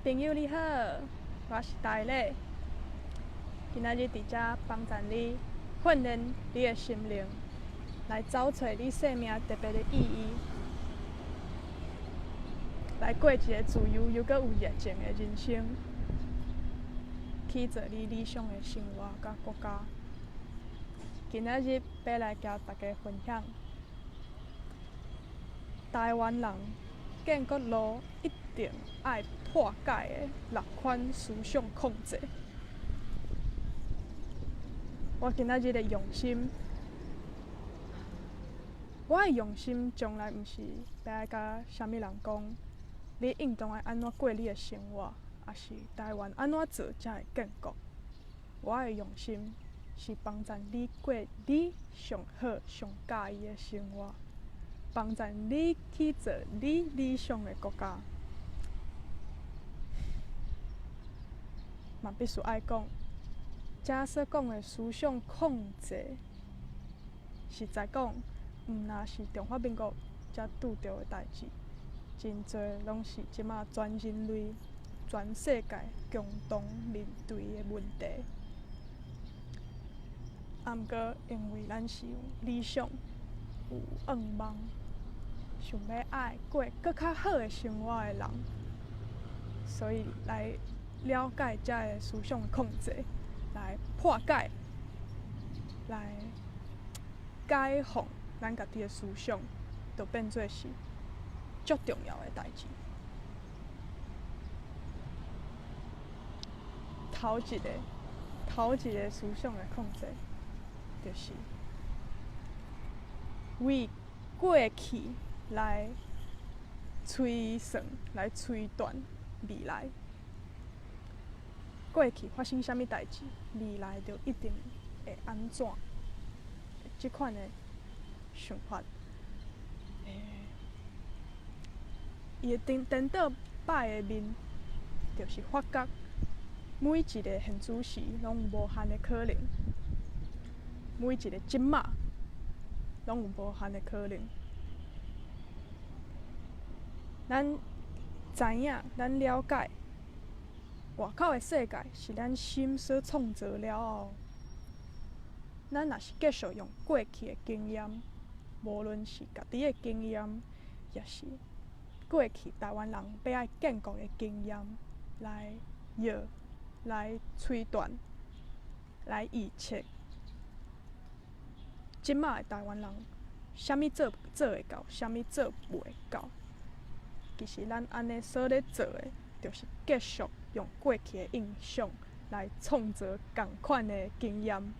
朋友你好，我是大磊。今仔日伫遮帮助你训练你的心灵，来找找你生命特别的意义，来过一个自由又阁有热情的人生，去做你理想的生活甲国家。今仔日要来甲大家分享，台湾人建国路一定爱破解的6款思想控制。我今仔日的用心，我的用心从来毋是要爱甲啥物人讲，你应当爱安怎过你的生活，也是台湾安怎做才会建国。我的用心是帮助你过你上好、上喜意的生活，帮助你去做你理想的国家。嘛必须爱讲，遮所讲的思想控制，实在讲，毋若是中华民国才拄着的代志，真侪拢是即马全人类、全世界共同面对的问题。啊，毋过因为咱是有理想、有愿望，想要爱过更较好的生活的人，所以来了解遮个思想的控制，来破解，来解放咱家己的思想，就变做是足重要的代志。头一个思想的控制，就是为过去来推算、来推断未来。过去发生啥物代志，未来就一定会安怎？即款的想法，伊的颠倒摆的面，就是发觉每一个现主时拢有无限的可能，每一个即马拢有无限的可能。咱知影，咱了解，外口的世界是咱心所创造了后，咱若是继续用过去的经验，无论是家己的经验，也是过去台湾人要爱建国的经验，来摇、来推断、来预测，即马的台湾人，啥物做会到，啥物做袂到。其实咱安尼所咧做的，就是继续用过去的印象来创造同款的经验。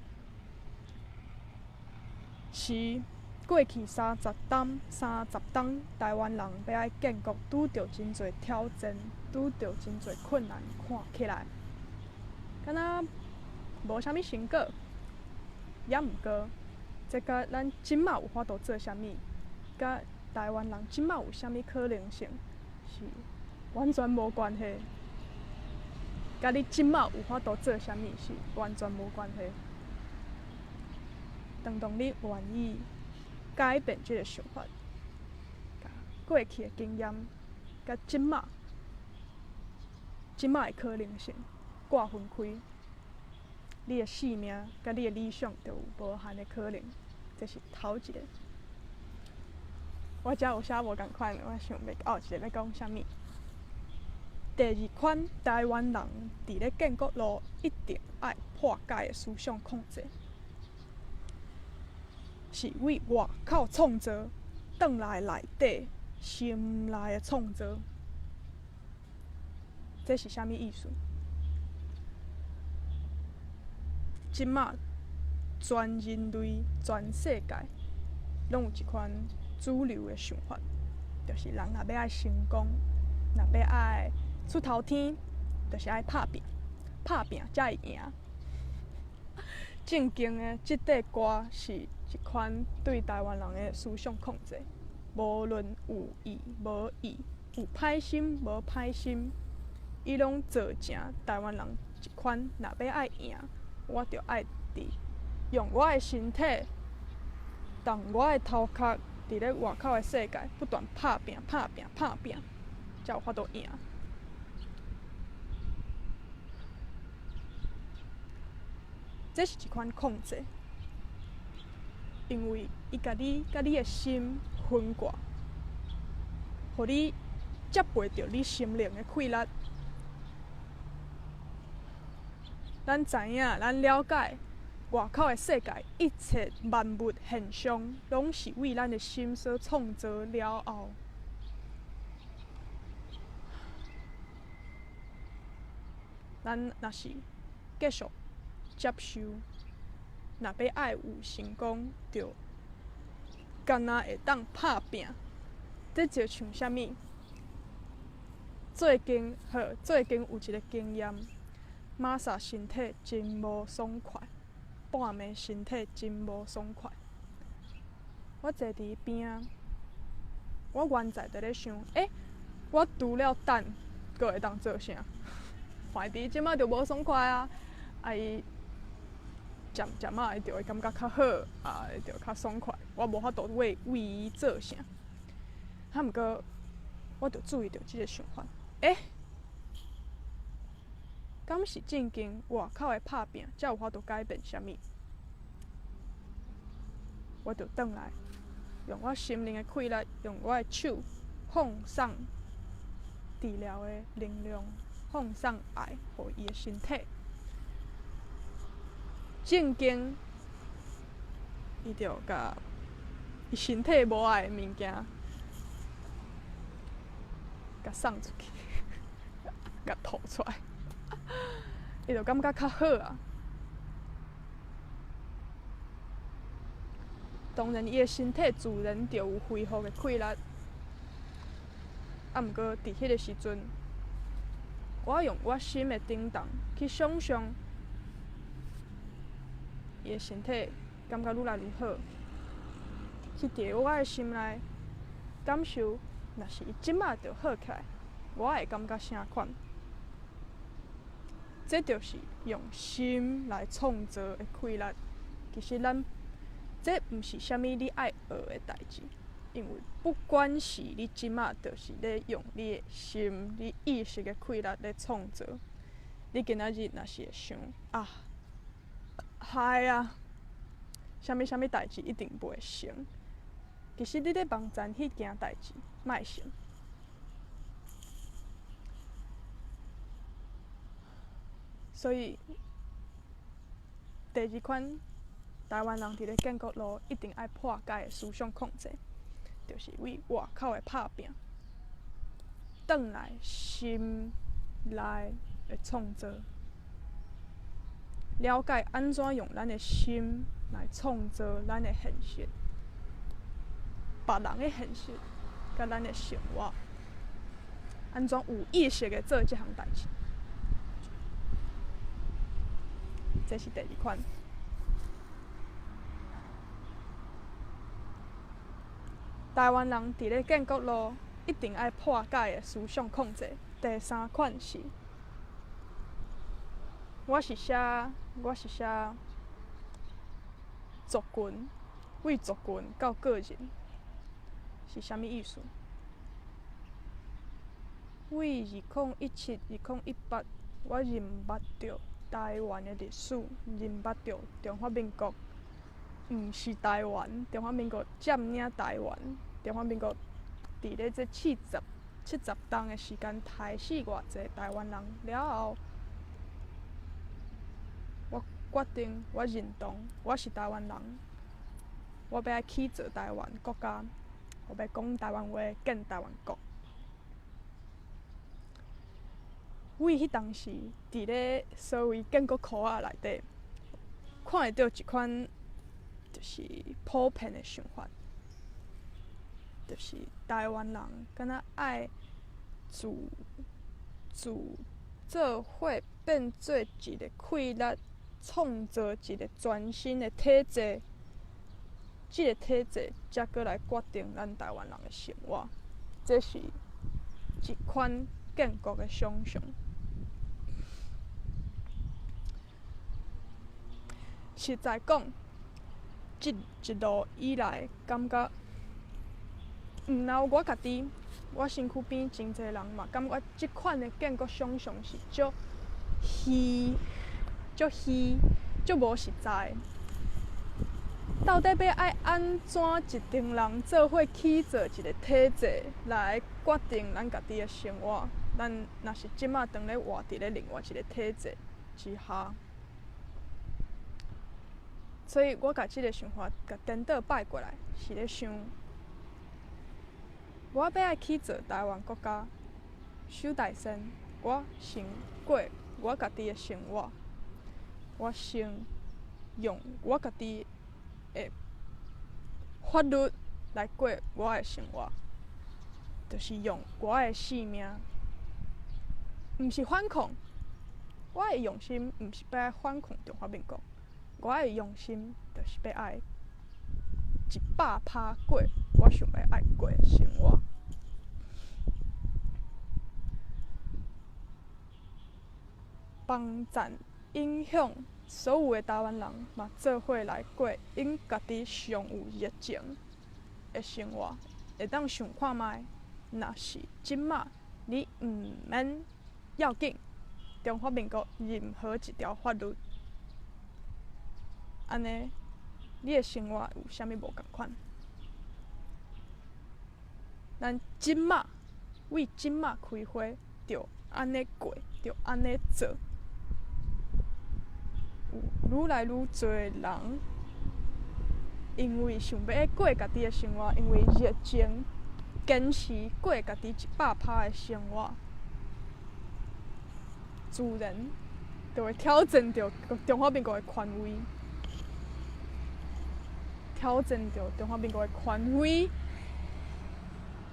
是过去30冬，台湾人要爱建国，拄着真侪挑战，拄着真侪困难，看起来敢若无啥物成果。也毋过，这甲咱即马有法度做啥物，甲台湾人即马有啥物可能性，是完全无关系。甲你即马有法度做啥物，是完全无关系。当你愿意改变这个想法，甲过去的经验，甲即马的可能性挂分开，你的生命甲你的理想就有无限的可能。这是头一个。我遮有写无共款，我想要一个要讲啥物。第2款，台湾人伫咧建国路一定爱破解的思想控制，是为外口创造，转来内底心内的创造。这是啥物意思？即马全人类、全世界拢有一款主流的想法，就是人若要爱成功，若要爱出头天，就是爱拍拼，拍拼才会赢。正经的，即块歌是一款对台湾人的思想控制，无论有意无意，有歹心无歹心，伊拢做成台湾人一款，若要爱赢，我着爱用我的身体，动我的头壳，伫咧外口的世界不断拍拼，才有法度赢。这是一款控制，因为伊甲你的心分割，互你接袂着你心灵的快乐。咱知影，咱了解外口的世界，一切万物现象，拢是为咱的心所创造了后。咱若是继续接受，若要爱有成功，就干那会当拍拼。这就像啥物？最近有一个经验，马萨身体真无爽快，半暝身体真无爽快。我坐伫伊边仔，我原在伫咧想，我除了等，阁会当做啥？怀疑即摆就无爽快啊！伊渐渐伊就会感觉较好，会就较爽快。我无法度为伊做啥。毋过，我就注意到即个想法。敢是正经外口的拍拼，才有法度改变啥物？我就转来，用我心灵的快乐，用我的手放送治疗的能量。放送爱，互伊的身体。正经，伊就甲伊身体无爱的物件，甲送出去，甲吐出来，伊就感觉较好啊。当然，伊的身体自然就有恢复的快乐。毋过伫迄个时阵，我用我心的震动去想象，伊的身体感觉愈来愈好，去伫我的心内感受，若是伊即马就好起来，我会感觉啥款？这就是用心来创造的快乐。其实这毋是啥物你爱学的代志。因为不管是你即马，就是咧用你的心、你意识的快乐咧创造。你今仔日若是会想嗨啊，啥物代志一定袂成。其实你咧梦前迄件代志，莫成。所以，第二款台湾人伫咧建国路一定爱破解的思想控制。就是为外口的拍拼，转来心内的创造，了解安怎用咱的心来创造咱的现实，别人的现实，甲咱的生活，安怎有意识的做这项代志，这是第二款。台湾人伫咧建国路一定爱破解的思想控制。第三款是，我是写族群，为族群到个人，是啥物意思？为2017、2018，我认捌着台湾的历史，认捌着中华民国毋是台湾，中华民国占领台湾。中华民国伫咧这70冬的时间，杀死偌济台湾人了后，我决定，我认同，我是台湾人，我要起造台湾国家，我要讲台湾话，建台湾国。为迄当时，伫咧所谓建国库仔内底，看会到一款就是普遍的想法。就是台湾人敢若爱做伙变做一个快乐，创造一个全新的体制。这个体制才过来决定咱台湾人的生活。这是一款建国的想象。实在讲，这一路以来，感觉。毋留我家己，我身躯边真侪人嘛，感觉即款的建国想象是足虚、足无实在。到底要爱安怎一群人做伙起做一个体制来决定咱家己的生活？咱若是即马当咧活伫咧另外一个体制之下，所以我甲即个想法甲颠倒摆过来，是咧想，我要爱去做台湾国家，首大先，我先过我家己的生活，我先用我家己的法律来过我的生活，就是用我的性命，毋是反抗。我的用心毋是要反抗中华民国，我的用心就是要爱100%过我想要爱过的生活。帮赞影响所有的台湾人嘛，做伙来过因家己上有热情的生活，会当想看卖，若是即马你毋免要紧，中华民国任何一条法律，安尼你的生活有啥物无共款？咱即马为即马开花，着安尼过，着安尼做。有愈来愈多人，因为想要过家己的生活，因为热情，坚持过家己100%的生活，自然就会挑战着中华民国的权威，挑战着中华民国的权威，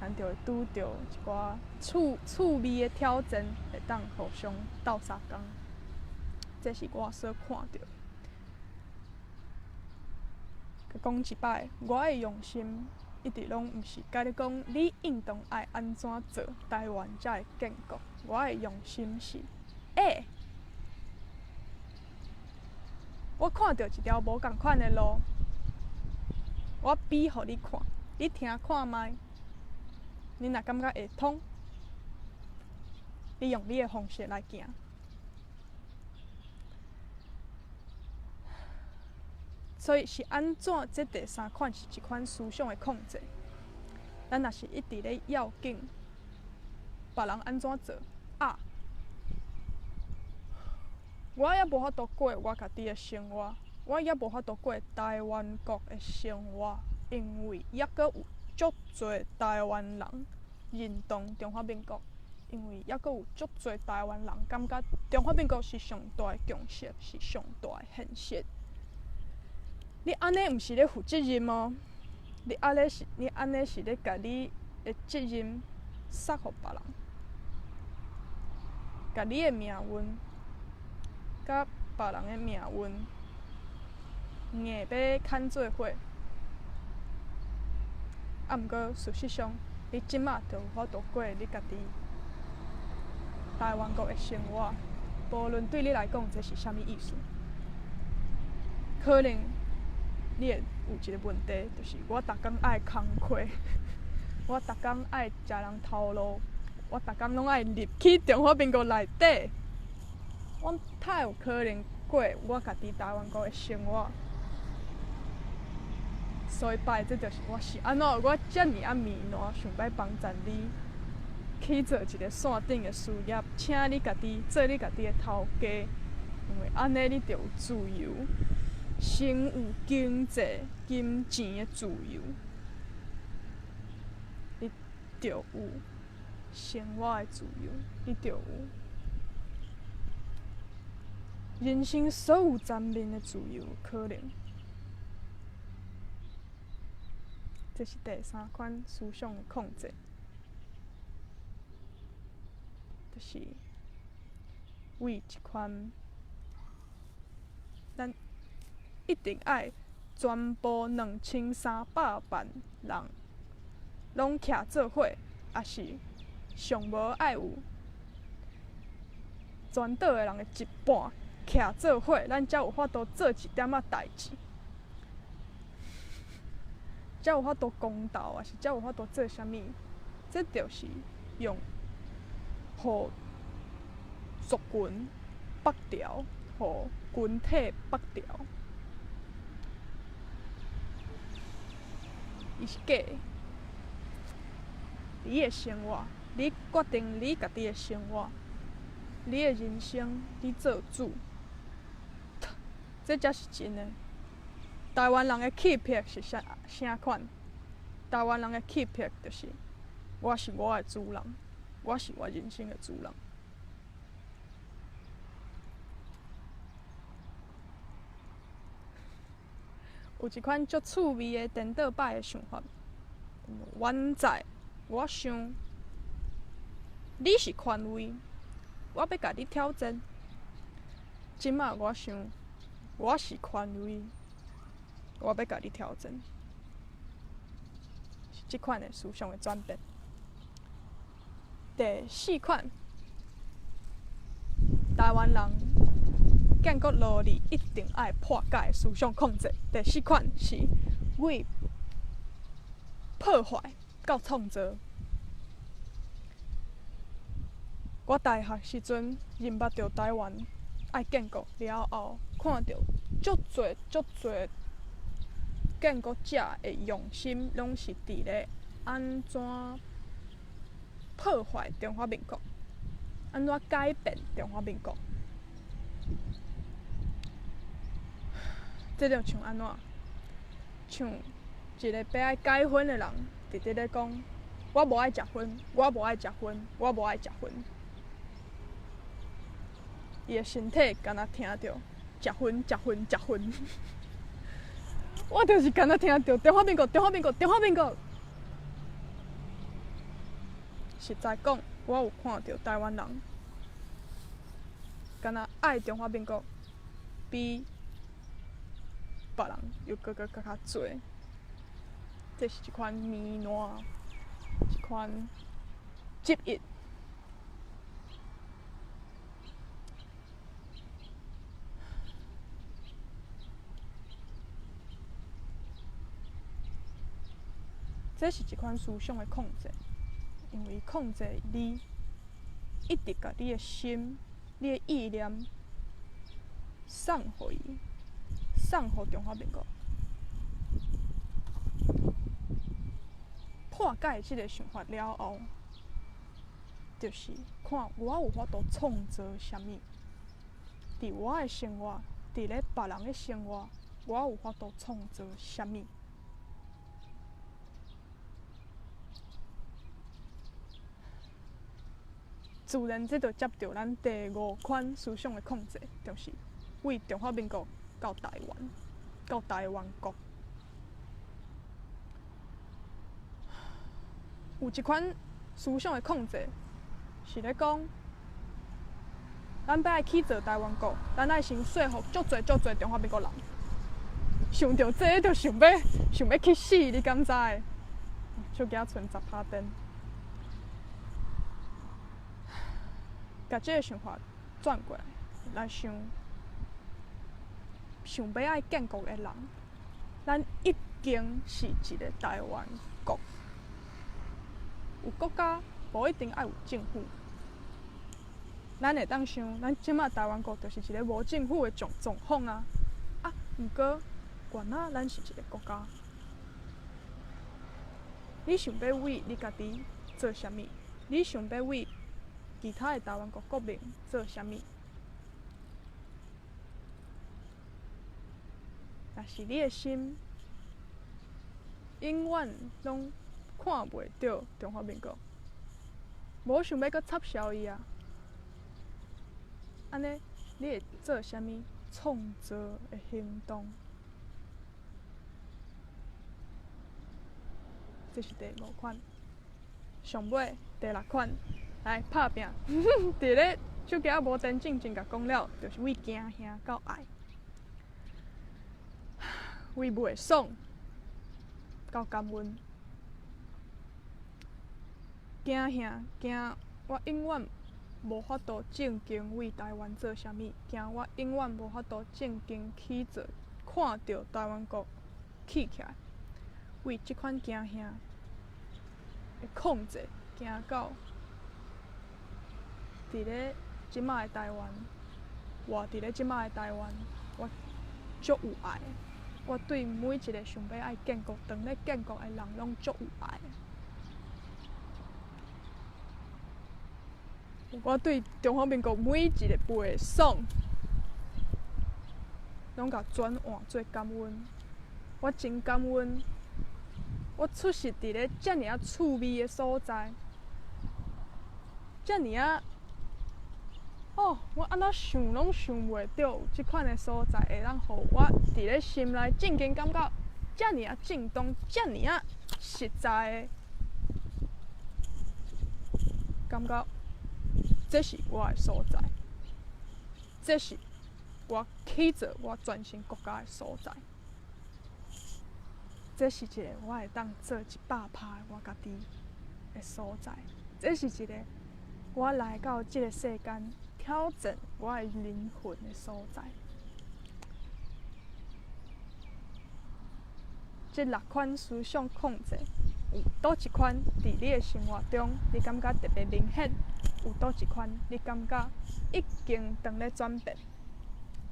咱就会拄着一寡趣味的挑战，会当互相斗相共。这是我所看到。讲一摆，我的用心一直拢毋是甲你讲，你应当爱安怎做，台湾才会建国。我的用心是，我看到一条无共款的路，我比互你看，你听看卖。你若感觉会通，你用你的方式来行。所以是安怎？这第三款是一款思想的控制。咱若是一直咧要紧，别人安怎做啊？我也无法度过我家己的生活，我也无法度过台湾国的生活，因为抑阁有足侪台湾人认同中华民国，因为抑阁有足侪台湾人感觉中华民国是上大的共识，是上大的现实。你安尼毋是咧负责任吗？你安尼是咧甲你的责任撒互别人，甲你的命运，甲别人的命运，硬要牵做伙。啊，毋过事实上，你即马就有法度过你家己台湾国的生活，无论对你来讲这是啥物意思，可能。你会有一个问题，就是我逐工爱工课，我逐工爱食人头路，我逐工拢爱入去中华民国内底，我太有可能过我家己台湾国的生活。所以摆这就是我是安怎我遮尔迷乱，想要帮助你去做一个线顶的事业，请你家己做你家己的头家，因为安尼你就有自由。先有经济、金钱的自由，你就有生活的自由，你就有人生所有层面的自由可能。这是第三款思想的控制，就是为一款咱。一定爱全部2300万人拢徛做伙，也是上无爱有全岛的人的一半徛做伙，咱才有法度做一点仔代志，才有法度公道，也是才有法度做啥物。这就是用互族群北调，互群体绑条，伊是假的。你的生活，你决定你家己的生活，你的人生你做主，这才是真的。台湾人的气魄是啥款？台湾人的气魄就是我是我的主人，我是我人生的主人。有一款足趣味的颠倒摆的想法。原在我想，你是权威，我要甲你挑战。即仔我想，我是权威，我要甲你挑战。是即款的思想的转变。第四款，台湾人建国努力一定爱破解的思想控制。第四款是为破坏到创造。我大学时阵认捌着台湾爱建国了后，看到足侪建国者的用心，拢是伫咧安怎破坏中华民国，安怎改变中华民国。这就像安怎？像一个要爱改婚的人，直直咧讲：我无爱食薰，我无爱食薰，我无爱食薰。伊的身体敢若听着食薰、食薰、食薰。我就是敢若听着中华民国、中华民国、中华民国。实在讲，我有看到台湾人敢若爱中华民国，比别人又搁较侪。这是一款糜烂，一款执意。这是一款思想的控制，因为控制你，一直把你的心、你的意念送互伊，送互中华民国。破解即个想法了后，就是看我有法度创造啥物，伫我的生活，伫咧别人的生活，我有法度创造啥物。自然，这就接着咱第五款思想的控制，就是为中华民国到台湾，到台湾国。有一款思想的控制，是咧讲，咱要爱去做台湾国，咱爱先说服足侪中华民国人。想到这，就想要去死，你敢知？手机剩10%电。甲这个想法转过来想，要爱建国的人，咱已经是一个台湾国。有国家，无一定爱有政府。咱会当想，咱即马台湾国就是一个无政府的状况啊。毋过，原来咱是一个国家。你想要为你家己做啥物？你想要为其他的台湾国国民做啥物？但是你的心永远拢看袂到中华民国，无想要搁插销伊啊！安尼，你会做啥物创造的行动？这是第五款。上尾第六款，来拍拼。伫咧手机无电正甲讲了，就是为惊吓到爱，为袂爽到感恩。惊吓惊，我永远无法度正经为台湾做啥物，惊我永远无法度正经去做，看到台湾国起起来，为即款惊吓的控制，惊到伫咧即摆的台湾活伫咧即摆的台湾，我足有爱的。我对每一个想要爱建国、当咧建国的人，拢足有爱的。我对中华民国每一个背爽，拢甲转换做感恩。我真感恩，我出世伫咧遮尔啊趣味的所在，遮尔啊。我安怎想拢想袂到有即款的所在，会当互我伫咧心内正经感觉遮尔啊正当、遮尔啊实在的感觉，这是我的所在，这是我起做我全新国家的所在，这是一个我会当做100%的我家己的所在，这是一个我来到即个世间。挑战我的灵魂的所在，这6款思想控制，有倒一款伫你的生活中，你感觉特别明显？有倒一款你感觉已经当咧转变？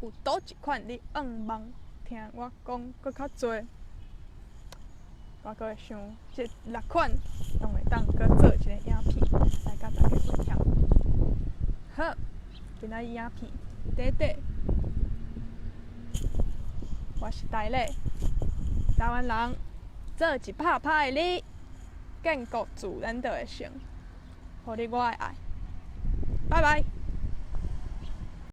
有倒一款你愿望听我讲搁较多？我搁会想，这6款拢会当搁做一个影片来甲大家分享。好。今仔影片，短短，我是台丽，台湾人，做100%的你，建国自然就会成，互你我的爱，拜拜。